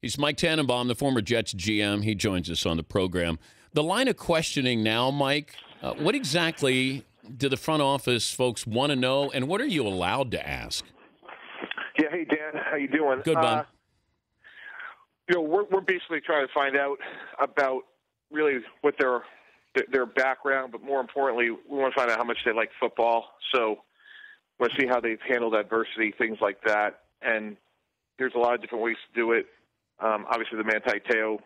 He's Mike Tannenbaum, the former Jets GM. He joins us on the program. The line of questioning now, Mike, what exactly do the front office folks want to know, and what are you allowed to ask? Yeah, hey, Dan, how you doing? Good, bud. We're basically trying to find out about really what their background, but more importantly, we want to find out how much they like football. So we want to see how they've handled adversity, things like that. And there's a lot of different ways to do it. Obviously, the Manti Te'o,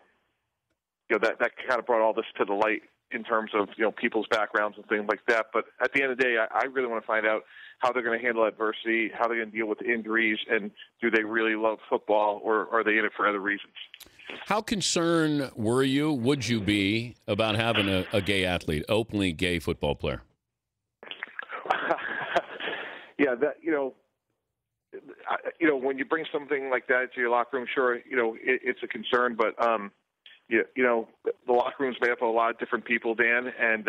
that kind of brought all this to the light in terms of people's backgrounds and things like that. But at the end of the day, I really want to find out how they're going to handle adversity, how they're going to deal with injuries, and do they really love football, or are they in it for other reasons? How concerned would you be about having a gay athlete, openly gay football player? Yeah, when you bring something like that into your locker room, sure, it's a concern, but the locker room's made up of a lot of different people, Dan, and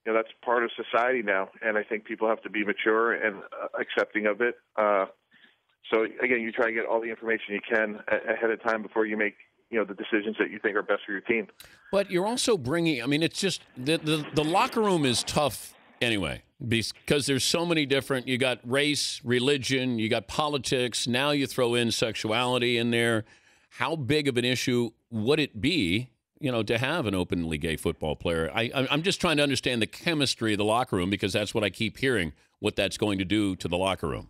that's part of society now, and I think people have to be mature and accepting of it. So again, you try to get all the information you can ahead of time before you make the decisions that you think are best for your team. But you're also bringing. I mean, it's just the locker room is tough anyway, because there's so many different. You got race, religion, you got politics. Now you throw in sexuality in there. How big of an issue would it be, to have an openly gay football player? I'm just trying to understand the chemistry of the locker room, because that's what I keep hearing, what that's going to do to the locker room.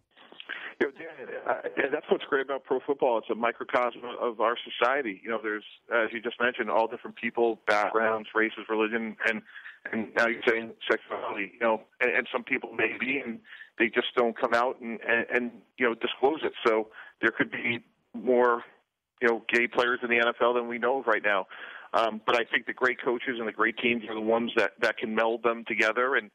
Dan, that's what's great about pro football. It's a microcosm of our society. There's, as you just mentioned, all different people, backgrounds, races, religion, and now you're saying sexuality. And some people may be, and they just don't come out and disclose it. So there could be more gay players in the NFL than we know of right now. But I think the great coaches and the great teams are the ones that can meld them together and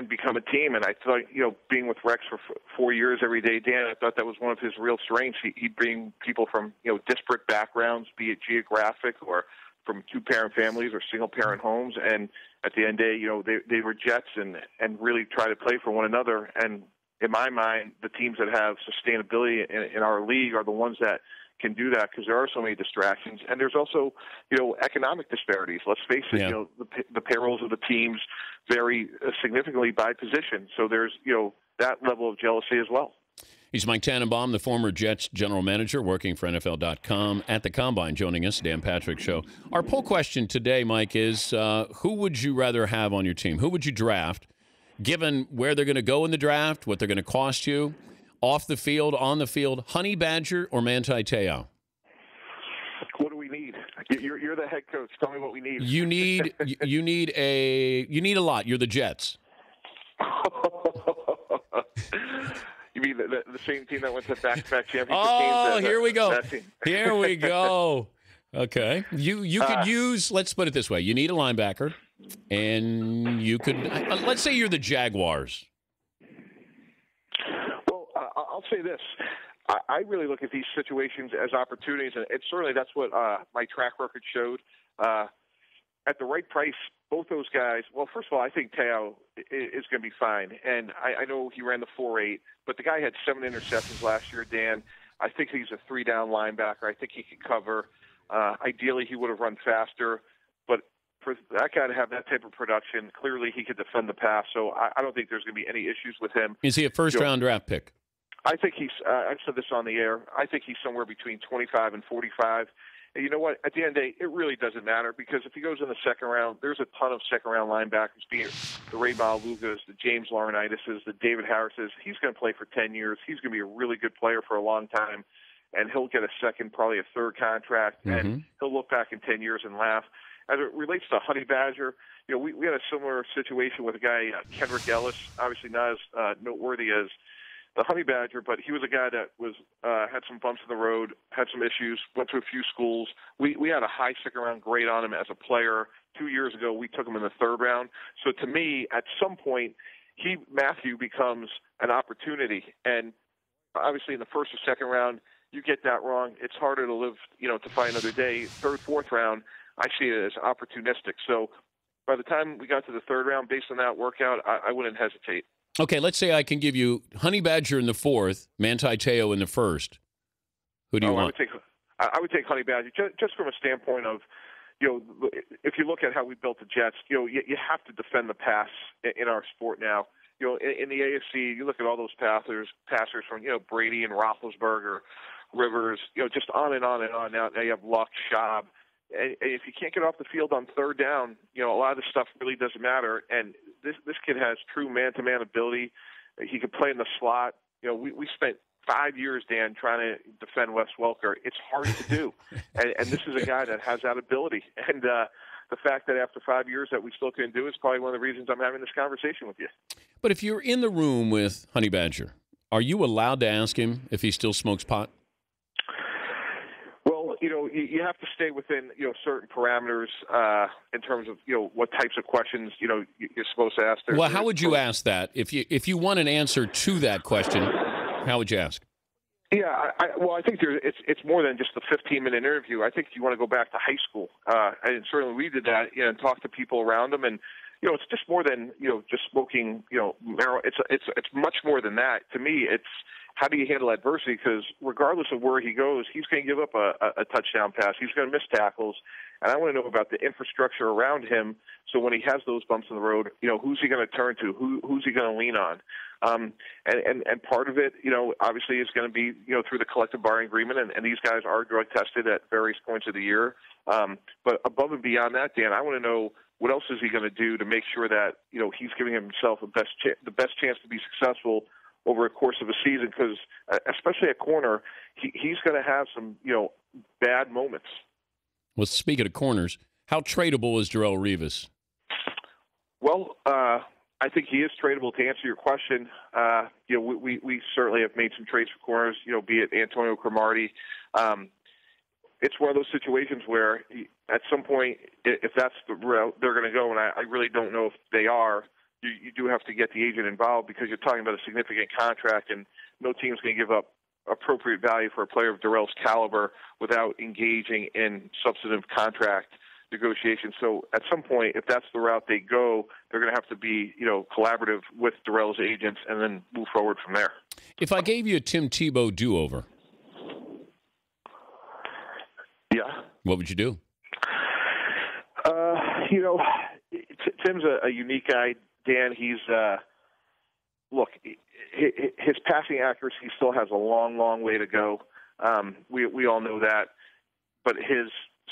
become a team. And I thought, being with Rex for 4 years every day, Dan, I thought that was one of his real strengths. He'd bring people from, disparate backgrounds, be it geographic or from two-parent families or single-parent homes. And at the end of the day, they were Jets and really try to play for one another. And in my mind, the teams that have sustainability in our league are the ones that can do that, because there are so many distractions. And there's also, economic disparities. Let's face it, the payrolls of the teams vary significantly by position. So there's, that level of jealousy as well. He's Mike Tannenbaum, the former Jets general manager, working for NFL.com at the Combine, joining us, Dan Patrick Show. Our poll question today, Mike, is who would you rather have on your team? Who would you draft, given where they're going to go in the draft, what they're going to cost you, off the field, on the field, Honey Badger or Manti Te'o? What do we need? You're the head coach. Tell me what we need. You need a lot. You're the Jets. You mean the same team that went to back-to-back championship teams? Oh, here we go. Here we go. Okay. You could use, let's put it this way. You need a linebacker, and you could, let's say you're the Jaguars. Well, I'll say this. I really look at these situations as opportunities, and certainly that's what my track record showed. At the right price, both those guys, well, first of all, I think Te'o is going to be fine. And I know he ran the 4.8, but the guy had 7 interceptions last year, Dan. I think he's a 3-down linebacker. I think he could cover. Ideally, he would have run faster. But for that guy to have that type of production, clearly he could defend the pass. So I don't think there's going to be any issues with him. Is he a first-round draft pick? I think he's I've said this on the air. I think he's somewhere between 25 and 45. And you know what? At the end of the day, it really doesn't matter, because if he goes in the second round, there's a ton of second-round linebackers, be it the Ray Malugas, the James Laurinaitis, the David Harrises. He's going to play for 10 years. He's going to be a really good player for a long time, and he'll get a second, probably a third contract, and he'll look back in 10 years and laugh. As it relates to Honey Badger, we had a similar situation with a guy, Kendrick Ellis, obviously not as noteworthy as the Honey Badger, but he was a guy that was had some bumps in the road, had some issues, went to a few schools. We had a high second-round grade on him as a player. 2 years ago, we took him in the third round. So to me, at some point, Matthew becomes an opportunity. And obviously in the first or second round, you get that wrong, it's harder to live, to fight another day. Third, fourth round, I see it as opportunistic. So by the time we got to the third round, based on that workout, I wouldn't hesitate. Okay, let's say I can give you Honey Badger in the fourth, Manti Te'o in the first. Who do you want? I would take Honey Badger just from a standpoint of, if you look at how we built the Jets, you have to defend the pass in our sport now. In the AFC, you look at all those passers from, Brady and Roethlisberger, Rivers, just on and on and on. Now you have Luck, Schaub. And if you can't get off the field on third down, a lot of this stuff really doesn't matter. And this kid has true man-to-man ability. He can play in the slot. We spent 5 years, Dan, trying to defend Wes Welker. It's hard to do. and this is a guy that has that ability. And the fact that after 5 years that we still couldn't do it is probably one of the reasons I'm having this conversation with you. But if you're in the room with Honey Badger, are you allowed to ask him if he still smokes pot? Well, you have to stay within, certain parameters in terms of, what types of questions, you're supposed to ask. Well, how would you ask that? If you want an answer to that question, how would you ask? Yeah, I think it's more than just a 15-minute interview. I think you want to go back to high school, and certainly we did that, and talk to people around them. And it's just more than just smoking. Marijuana. It's much more than that. To me, it's how do you handle adversity? Because regardless of where he goes, he's going to give up a touchdown pass. He's going to miss tackles, and I want to know about the infrastructure around him. So when he has those bumps in the road, who's he going to turn to? Who's he going to lean on? And part of it, obviously is going to be, through the collective bargaining agreement, and these guys are drug tested at various points of the year. But above and beyond that, Dan, I want to know what else is he going to do to make sure that, he's giving himself the best chance to be successful over a course of a season, because especially at corner, he's going to have some, bad moments. Well, speaking of corners, how tradable is Darrelle Revis? Well, I think he is tradable. To answer your question, we certainly have made some trades for corners, be it Antonio Cromartie. It's one of those situations where at some point, if that's the route they're going to go, and I really don't know if they are, you do have to get the agent involved, because you're talking about a significant contract, and no team's going to give up appropriate value for a player of Darrelle's caliber without engaging in substantive contract negotiations. So at some point, if that's the route they go, they're going to have to be, collaborative with Darrelle's agents and then move forward from there. If I gave you a Tim Tebow do-over, yeah, what would you do? Tim's a unique guy, Dan. He's look, his passing accuracy still has a long, long way to go. We all know that, but his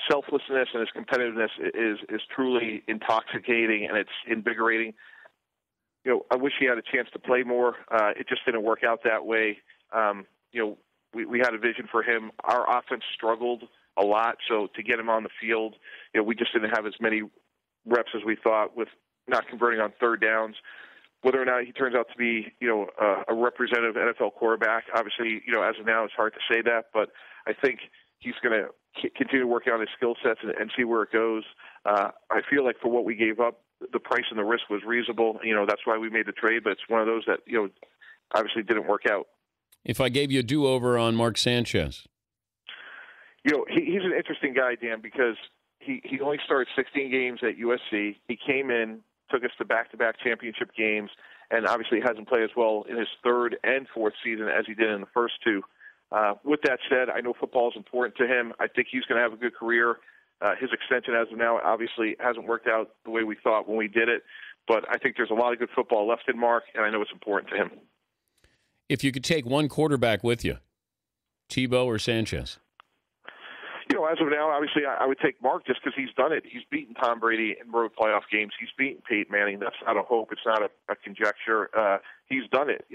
selflessness and his competitiveness is truly intoxicating, and it's invigorating. I wish he had a chance to play more. It just didn't work out that way. We had a vision for him. Our offense struggled a lot, so to get him on the field, we just didn't have as many reps as we thought with not converting on third downs. Whether or not he turns out to be, a representative NFL quarterback, obviously, as of now, it's hard to say that, but I think he's going to continue working on his skill sets and see where it goes. I feel like for what we gave up, the price and the risk was reasonable. That's why we made the trade, but it's one of those that, obviously didn't work out. If I gave you a do-over on Mark Sanchez? He's an interesting guy, Dan, because he only started 16 games at USC. He came in, took us to back-to-back championship games, and obviously hasn't played as well in his third and fourth season as he did in the first two. With that said, I know football is important to him. I think he's going to have a good career. His extension as of now obviously hasn't worked out the way we thought when we did it, but I think there's a lot of good football left in Mark, and I know it's important to him. If you could take one quarterback with you, Tebow or Sanchez? As of now, obviously, I would take Mark just because he's done it. He's beaten Tom Brady in road playoff games. He's beaten Peyton Manning. That's not a hope. It's not a conjecture. He's done it.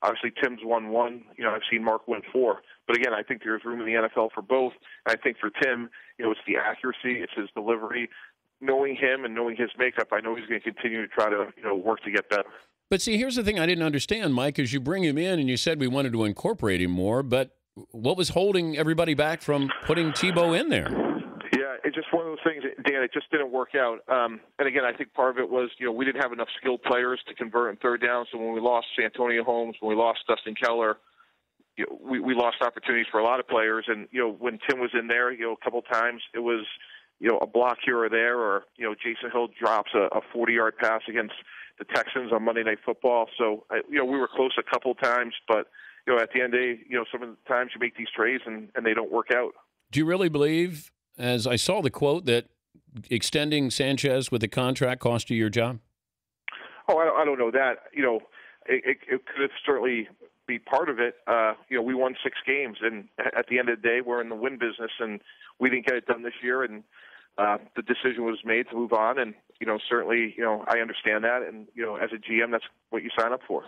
Obviously, Tim's won one. I've seen Mark win four. But again, I think there's room in the NFL for both. I think for Tim, it's the accuracy, it's his delivery. Knowing him and knowing his makeup, I know he's going to continue to try to work to get better. But see, here's the thing I didn't understand, Mike, is you bring him in and you said we wanted to incorporate him more, but what was holding everybody back from putting Tebow in there? Yeah, it's just one of those things, Dan, it just didn't work out. And again, I think part of it was, we didn't have enough skilled players to convert in third down. So when we lost Santonio Holmes, when we lost Dustin Keller, we lost opportunities for a lot of players. And, when Tim was in there, a couple times, it was, a block here or there, or, Jason Hill drops a 40-yard pass against the Texans on Monday Night Football. So, we were close a couple times, but at the end of the day, some of the times you make these trades and they don't work out. Do you really believe, as I saw the quote, that extending Sanchez with a contract cost you your job? Oh, I don't know that. It could certainly be part of it. We won 6 games, and at the end of the day, we're in the win business, and we didn't get it done this year, and the decision was made to move on. And certainly, I understand that, and as a GM, that's what you sign up for.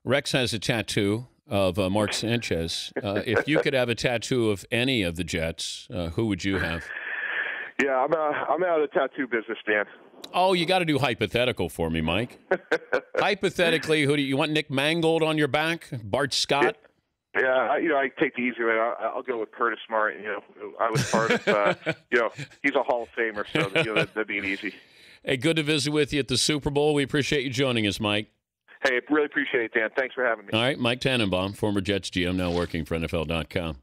Rex has a tattoo of Mark Sanchez. If you could have a tattoo of any of the Jets, who would you have? Yeah, I'm out of the tattoo business, Dan. Oh, you got to do hypothetical for me, Mike. Hypothetically, who do you want? Nick Mangold on your back? Bart Scott? Yeah, I take the easy way. I'll go with Curtis Smart. I was part of. He's a Hall of Famer, so that'd be easy. Hey, good to visit with you at the Super Bowl. We appreciate you joining us, Mike. Hey, really appreciate it, Dan. Thanks for having me. All right, Mike Tannenbaum, former Jets GM, now working for NFL.com.